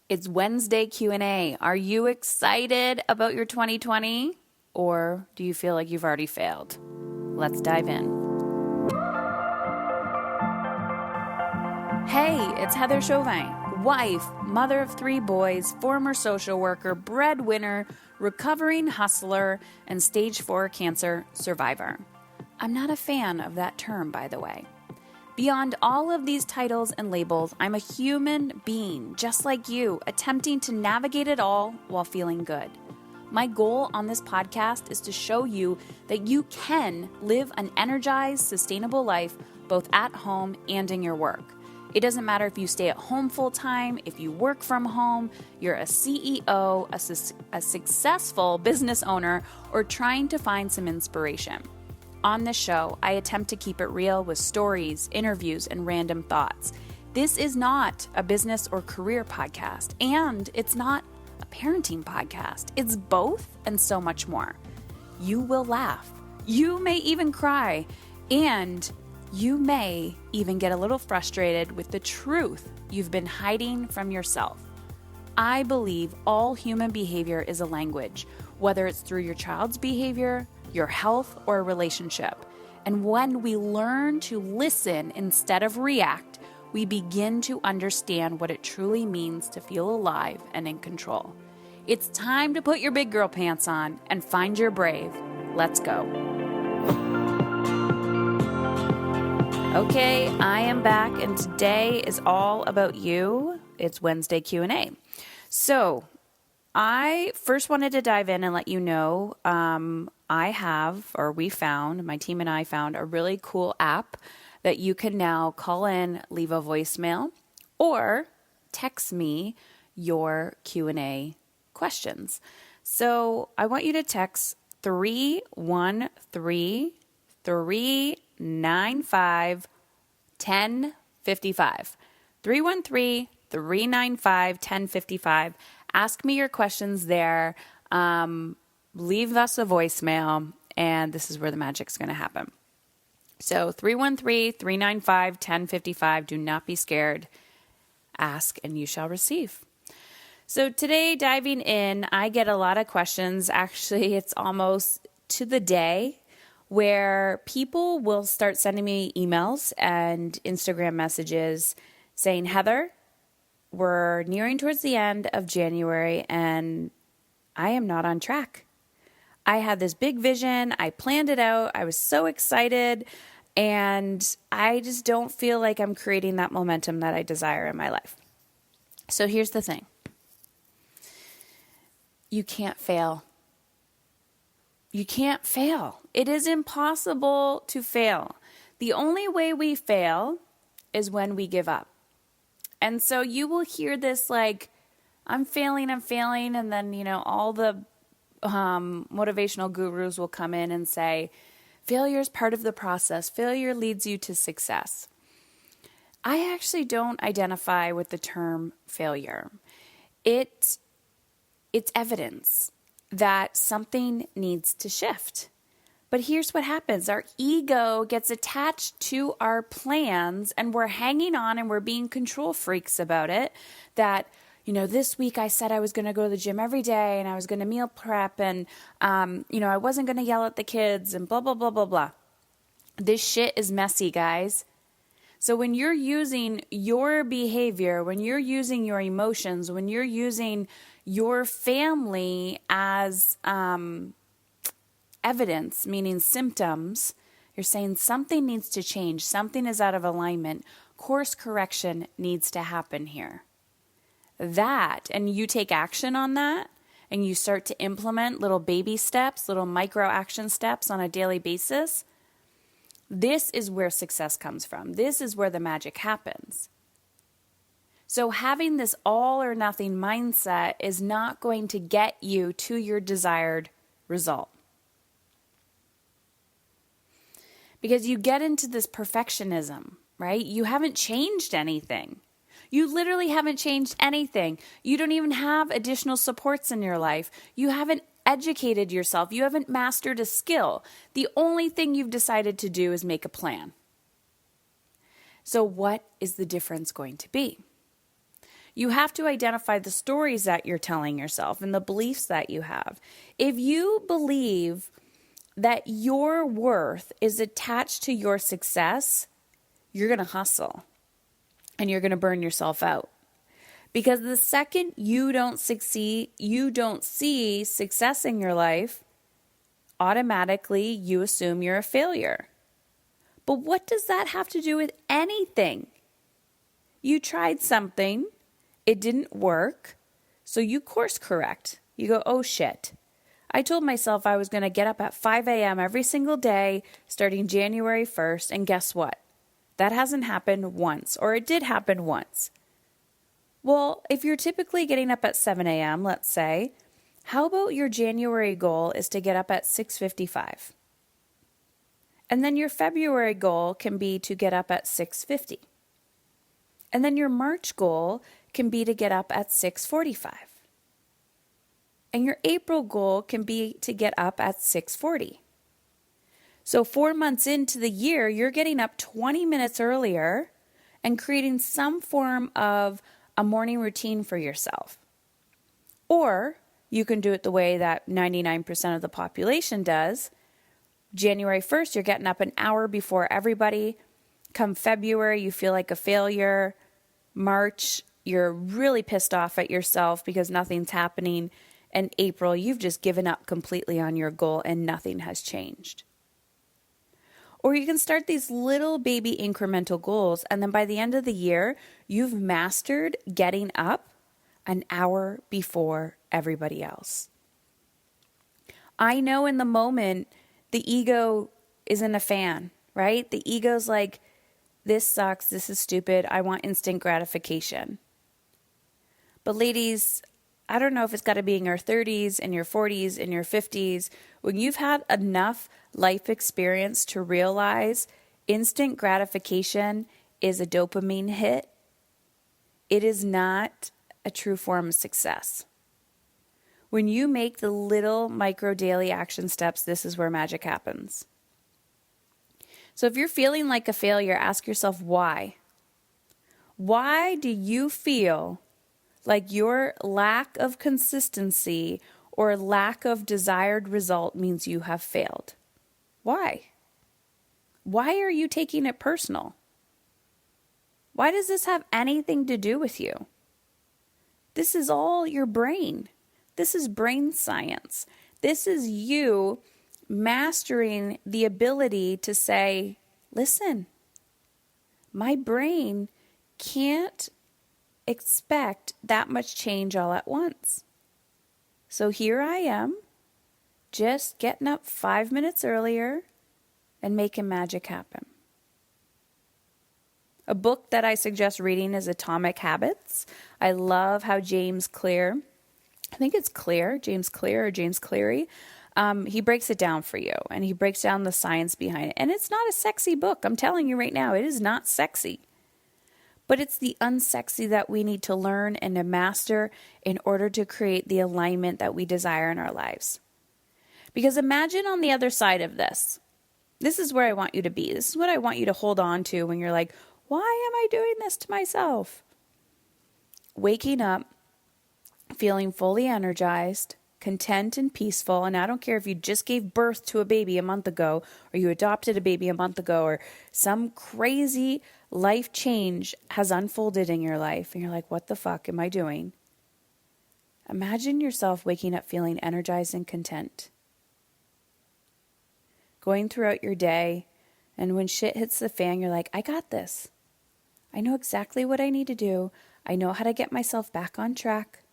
It's Wednesday Q&A. Are you excited about your 2020? Or do you feel like you've already failed? Let's dive in. Hey, it's Heather Chauvin, wife, mother of 3 boys, former social worker, breadwinner, recovering hustler, and stage 4 cancer survivor. I'm not a fan of that term, by the way. Beyond all of these titles and labels, I'm a human being, just like you, attempting to navigate it all while feeling good. My goal on this podcast is to show you that you can live an energized, sustainable life, both at home and in your work. It doesn't matter if you stay at home full-time, if you work from home, you're a CEO, a successful business owner, or trying to find some inspiration. On this show, I attempt to keep it real with stories, interviews, and random thoughts. This is not a business or career podcast, and it's not a parenting podcast. It's both and so much more. You will laugh. You may even cry, and you may even get a little frustrated with the truth you've been hiding from yourself. I believe all human behavior is a language, whether it's through your child's behavior, your health, or a relationship. And when we learn to listen instead of react, we begin to understand what it truly means to feel alive and in control. It's time to put your big girl pants on and find your brave. Let's go. Okay, I am back, and today is all about you. It's Wednesday Q&A. So I first wanted to dive in and let you know my team and I found a really cool app that you can now call in, leave a voicemail, or text me your Q&A questions. So I want you to text 313-395-1055. 313-395-1055. Ask me your questions there. Leave us a voicemail, and this is where the magic's going to happen. So 313-395-1055. Do not be scared. Ask, and you shall receive. So today, diving in, I get a lot of questions. Actually, it's almost to the day where people will start sending me emails and Instagram messages saying, Heather, we're nearing towards the end of January, and I am not on track. I had this big vision. I planned it out. I was so excited, and I just don't feel like I'm creating that momentum that I desire in my life. So here's the thing. You can't fail. You can't fail. It is impossible to fail. The only way we fail is when we give up. And so you will hear this like, I'm failing. And then, all the motivational gurus will come in and say, failure is part of the process. Failure leads you to success. I actually don't identify with the term failure. It's evidence that something needs to shift. But here's what happens. Our ego gets attached to our plans, and we're hanging on and we're being control freaks about it. That, this week I said I was going to go to the gym every day and I was going to meal prep and, I wasn't going to yell at the kids and blah, blah, blah, blah, blah. This shit is messy, guys. So when you're using your behavior, when you're using your emotions, when you're using your family as evidence, meaning symptoms, you're saying something needs to change, something is out of alignment, course correction needs to happen here. And you take action on that, and you start to implement little baby steps, little micro action steps on a daily basis, this is where success comes from. This is where the magic happens. So having this all or nothing mindset is not going to get you to your desired result. Because you get into this perfectionism, right? You haven't changed anything. You literally haven't changed anything. You don't even have additional supports in your life. You haven't educated yourself. You haven't mastered a skill. The only thing you've decided to do is make a plan. So what is the difference going to be? You have to identify the stories that you're telling yourself and the beliefs that you have. If you believe that your worth is attached to your success, you're going to hustle and you're going to burn yourself out. Because the second you don't succeed, you don't see success in your life, automatically you assume you're a failure. But what does that have to do with anything? You tried something, it didn't work, so you course correct. You go, oh shit. I told myself I was going to get up at 5 a.m. every single day starting January 1st, and guess what? That hasn't happened once, or it did happen once. Well, if you're typically getting up at 7 a.m., let's say, how about your January goal is to get up at 6:55? And then your February goal can be to get up at 6:50. And then your March goal can be to get up at 6:45. And your April goal can be to get up at 6:40. So 4 months into the year, you're getting up 20 minutes earlier and creating some form of a morning routine for yourself. Or you can do it the way that 99% of the population does. January 1st, you're getting up an hour before everybody. Come February, you feel like a failure. March, you're really pissed off at yourself because nothing's happening. And April, you've just given up completely on your goal and nothing has changed. Or you can start these little baby incremental goals, and then by the end of the year, you've mastered getting up an hour before everybody else. I know in the moment, the ego isn't a fan, right? The ego's like, this sucks, this is stupid, I want instant gratification. But ladies, I don't know if it's got to be in your 30s, in your 40s, in your 50s, when you've had enough life experience to realize instant gratification is a dopamine hit. It is not a true form of success. When you make the little micro daily action steps, this is where magic happens. So if you're feeling like a failure, ask yourself why. Why do you feel like your lack of consistency or lack of desired result means you have failed? Why? Why are you taking it personal? Why does this have anything to do with you? This is all your brain. This is brain science. This is you mastering the ability to say, listen, my brain can't expect that much change all at once. So here I am, just getting up 5 minutes earlier and making magic happen. A book that I suggest reading is Atomic Habits. I love how James Clear, I think it's Clear, James Clear or James Cleary, he breaks it down for you and he breaks down the science behind it. And it's not a sexy book. I'm telling you right now, it is not sexy. But it's the unsexy that we need to learn and to master in order to create the alignment that we desire in our lives. Because imagine on the other side of this. This is where I want you to be. This is what I want you to hold on to when you're like, why am I doing this to myself? Waking up, feeling fully energized, content and peaceful. And I don't care if you just gave birth to a baby a month ago, or you adopted a baby a month ago, or some crazy life change has unfolded in your life. And you're like, what the fuck am I doing? Imagine yourself waking up feeling energized and content. Going throughout your day, and when shit hits the fan, you're like, I got this. I know exactly what I need to do. I know how to get myself back on track.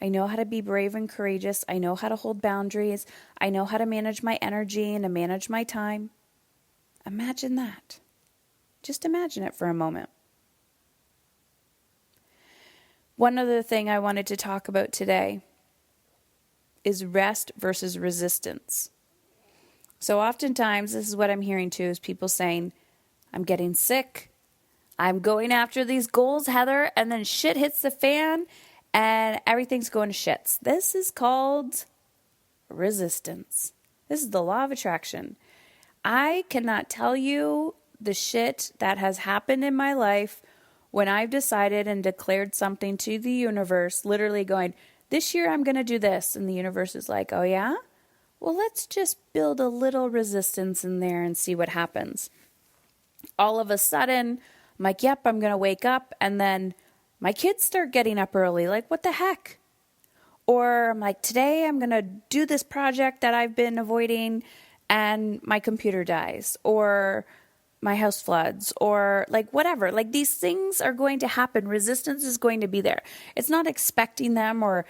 I know how to be brave and courageous. I know how to hold boundaries. I know how to manage my energy and to manage my time. Imagine that. Just imagine it for a moment. One other thing I wanted to talk about today is rest versus resistance. So oftentimes, this is what I'm hearing too, is people saying, I'm getting sick. I'm going after these goals, Heather, and then shit hits the fan and everything's going to shits. This is called resistance. This is the law of attraction. I cannot tell you the shit that has happened in my life When I've decided and declared something to the universe, literally going, this year I'm going to do this. And the universe is like, oh yeah? Well, let's just build a little resistance in there and see what happens. All of a sudden, I'm like, yep, I'm going to wake up. And then my kids start getting up early. Like, what the heck? Or I'm like, today I'm going to do this project that I've been avoiding and my computer dies. Or my house floods, or like whatever. Like these things are going to happen. Resistance is going to be there. It's not expecting them or,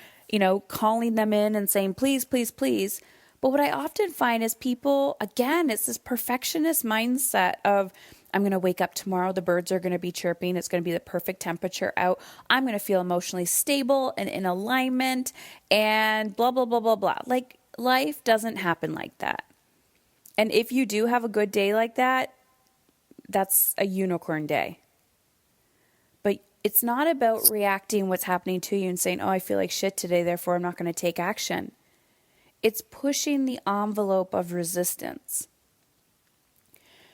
calling them in and saying, please, please, please. But what I often find is people, again, it's this perfectionist mindset of, I'm going to wake up tomorrow. The birds are going to be chirping. It's going to be the perfect temperature out. I'm going to feel emotionally stable and in alignment and blah, blah, blah, blah, blah. Like life doesn't happen like that. And if you do have a good day like that, that's a unicorn day. But it's not about reacting what's happening to you and saying, oh, I feel like shit today, therefore I'm not going to take action. It's pushing the envelope of resistance.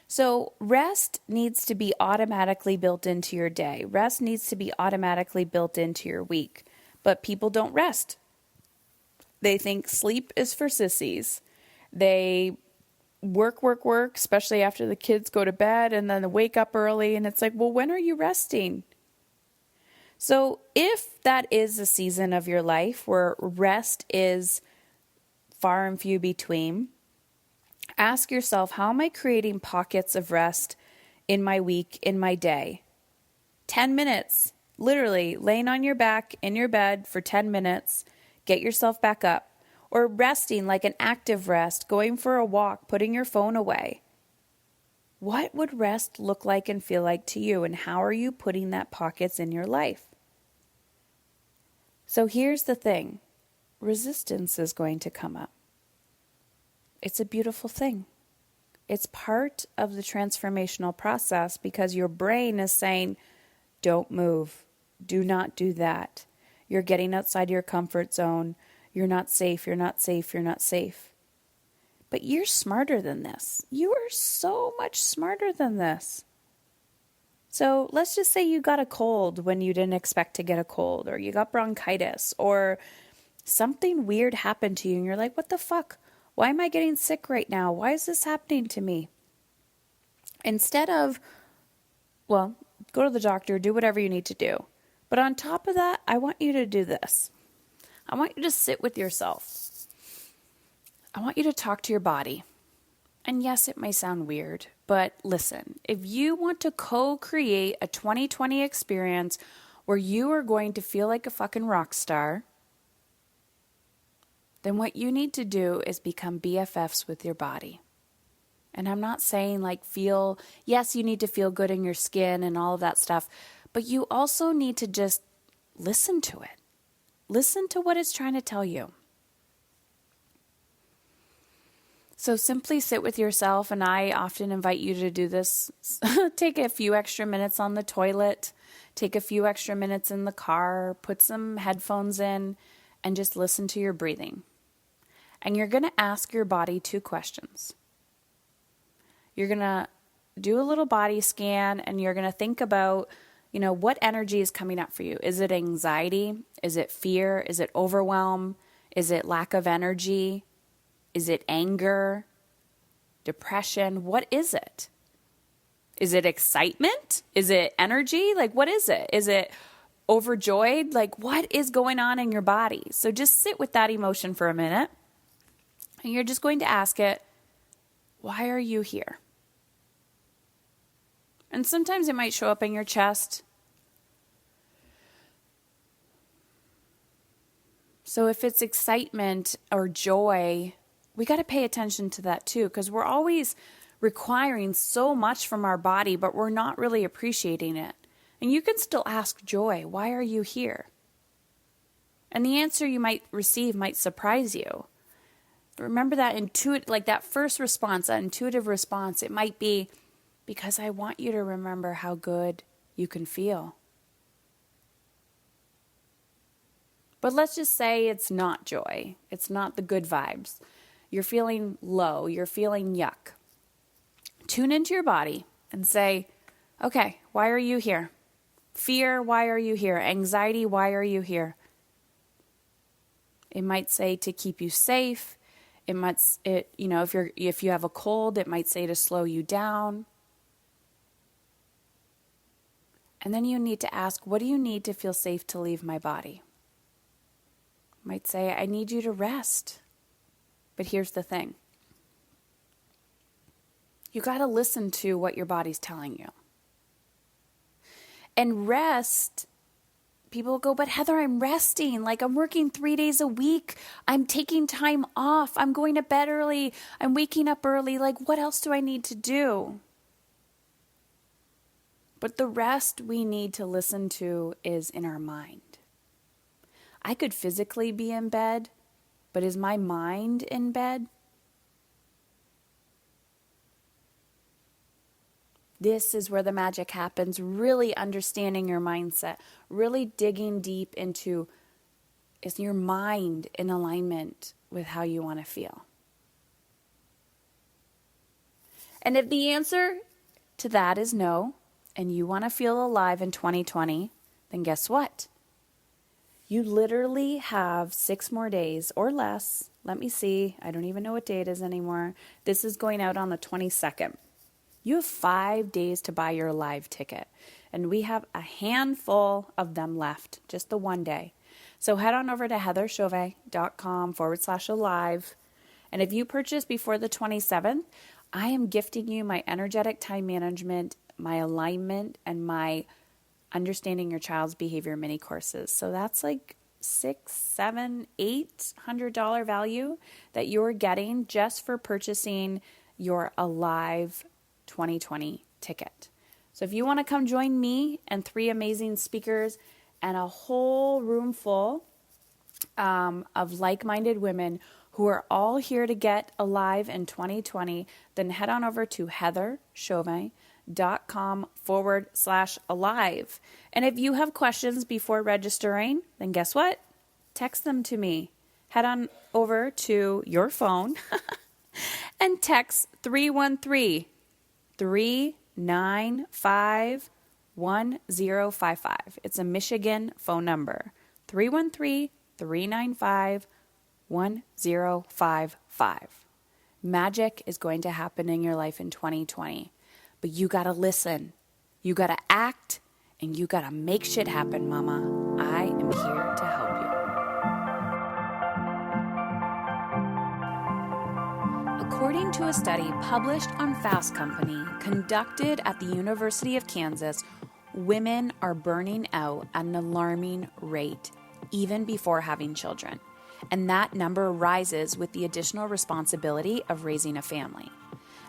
So rest needs to be automatically built into your day. Rest needs to be automatically built into your week. But people don't rest. They think sleep is for sissies. They work, especially after the kids go to bed, and then they wake up early, and it's like, well, when are you resting? So if that is a season of your life where rest is far and few between, ask yourself, how am I creating pockets of rest in my week, in my day? 10 minutes, literally laying on your back in your bed for 10 minutes, get yourself back up. Or resting, like an active rest, going for a walk, putting your phone away. What would rest look like and feel like to you? And how are you putting that pockets in your life? So here's the thing. Resistance is going to come up. It's a beautiful thing. It's part of the transformational process because your brain is saying, don't move. Do not do that. You're getting outside your comfort zone. You're not safe, you're not safe, you're not safe. But you're smarter than this. You are so much smarter than this. So let's just say you got a cold when you didn't expect to get a cold, or you got bronchitis, or something weird happened to you and you're like, what the fuck? Why am I getting sick right now? Why is this happening to me? Instead of, go to the doctor, do whatever you need to do. But on top of that, I want you to do this. I want you to sit with yourself. I want you to talk to your body. And yes, it may sound weird, but listen, if you want to co-create a 2020 experience where you are going to feel like a fucking rock star, then what you need to do is become BFFs with your body. And I'm not saying yes, you need to feel good in your skin and all of that stuff, but you also need to just listen to it. Listen to what it's trying to tell you. So simply sit with yourself, and I often invite you to do this. Take a few extra minutes on the toilet, take a few extra minutes in the car, put some headphones in, and just listen to your breathing. And you're going to ask your body 2 questions. You're going to do a little body scan, and you're going to think about what energy is coming up for you? Is it anxiety? Is it fear? Is it overwhelm? Is it lack of energy? Is it anger? Depression? What is it? Is it excitement? Is it energy? What is it? Is it overjoyed? What is going on in your body? So just sit with that emotion for a minute. And you're just going to ask it, why are you here? And sometimes it might show up in your chest. So if it's excitement or joy, we got to pay attention to that too, because we're always requiring so much from our body, but we're not really appreciating it. And you can still ask joy, why are you here? And the answer you might receive might surprise you. Remember that that first response, that intuitive response, it might be, because I want you to remember how good you can feel. But let's just say it's not joy. It's not the good vibes. You're feeling low. You're feeling yuck. Tune into your body and say, okay, why are you here? Fear, why are you here? Anxiety, why are you here? It might say to keep you safe. If you have a cold, it might say to slow you down. And then you need to ask, what do you need to feel safe to leave my body? It might say, I need you to rest. But here's the thing. You got to listen to what your body's telling you. And rest, people go, but Heather, I'm resting. Like I'm working 3 days a week. I'm taking time off. I'm going to bed early. I'm waking up early. Like what else do I need to do? But the rest we need to listen to is in our mind. I could physically be in bed, but is my mind in bed? This is where the magic happens, really understanding your mindset, really digging deep into, is your mind in alignment with how you want to feel? And if the answer to that is no, and you want to feel alive in 2020, then guess what? You literally have 6 more days or less. Let me see. I don't even know what day it is anymore. This is going out on the 22nd. You have 5 days to buy your live ticket, and we have a handful of them left, just the one day. So head on over to heatherchauvet.com/alive. And if you purchase before the 27th, I am gifting you my energetic time management, my alignment, and my understanding your child's behavior mini courses. So that's like $600, $700, $800 value that you're getting just for purchasing your Alive 2020 ticket. So if you want to come join me and 3 amazing speakers and a whole room full of like-minded women who are all here to get alive in 2020, then head on over to heatherchauvet.com/alive. And if you have questions before registering, then guess what? Text them to me. Head on over to your phone and text 313-395-1055. It's a Michigan phone number. 313-395-1055. Magic is going to happen in your life in 2020. But you got to listen. You got to act. And you got to make shit happen, mama. I am here to help you. According to a study published on Fast Company, conducted at the University of Kansas, women are burning out at an alarming rate, even before having children. And that number rises with the additional responsibility of raising a family.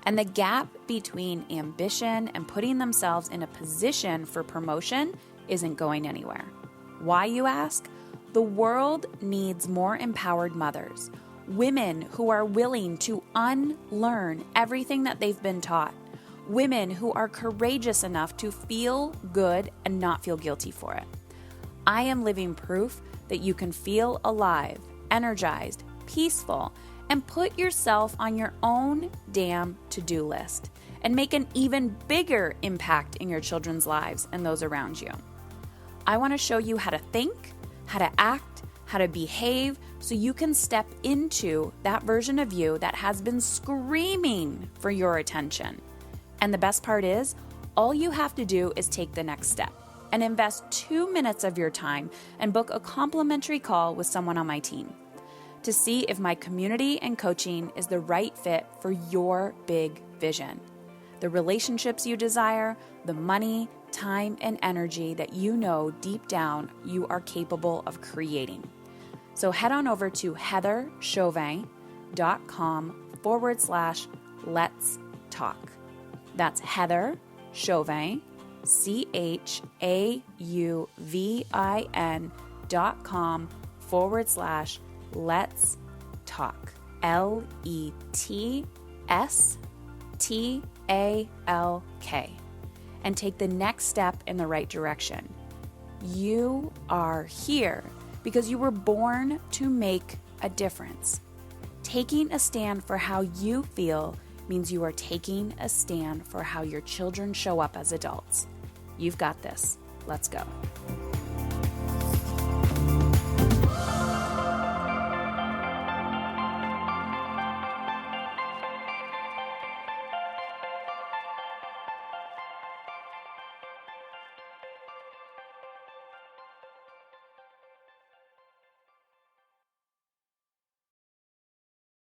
And the gap between ambition and putting themselves in a position for promotion isn't going anywhere. Why, you ask? The world needs more empowered mothers, women who are willing to unlearn everything that they've been taught, women who are courageous enough to feel good and not feel guilty for it. I am living proof that you can feel alive, energized, peaceful, and put yourself on your own damn to-do list and make an even bigger impact in your children's lives and those around you. I want to show you how to think, how to act, how to behave, so you can step into that version of you that has been screaming for your attention. And the best part is, all you have to do is take the next step and invest 2 minutes of your time and book a complimentary call with someone on my team to see if my community and coaching is the right fit for your big vision. The relationships you desire, the money, time, and energy that you know deep down you are capable of creating. So head on over to heatherchauvet.com/let's talk. That's Heather Chauvet, CHAUVIN.com/let's talk. LETSTALK. And take the next step in the right direction. You are here because you were born to make a difference. Taking a stand for how you feel means you are taking a stand for how your children show up as adults. You've got this. Let's go.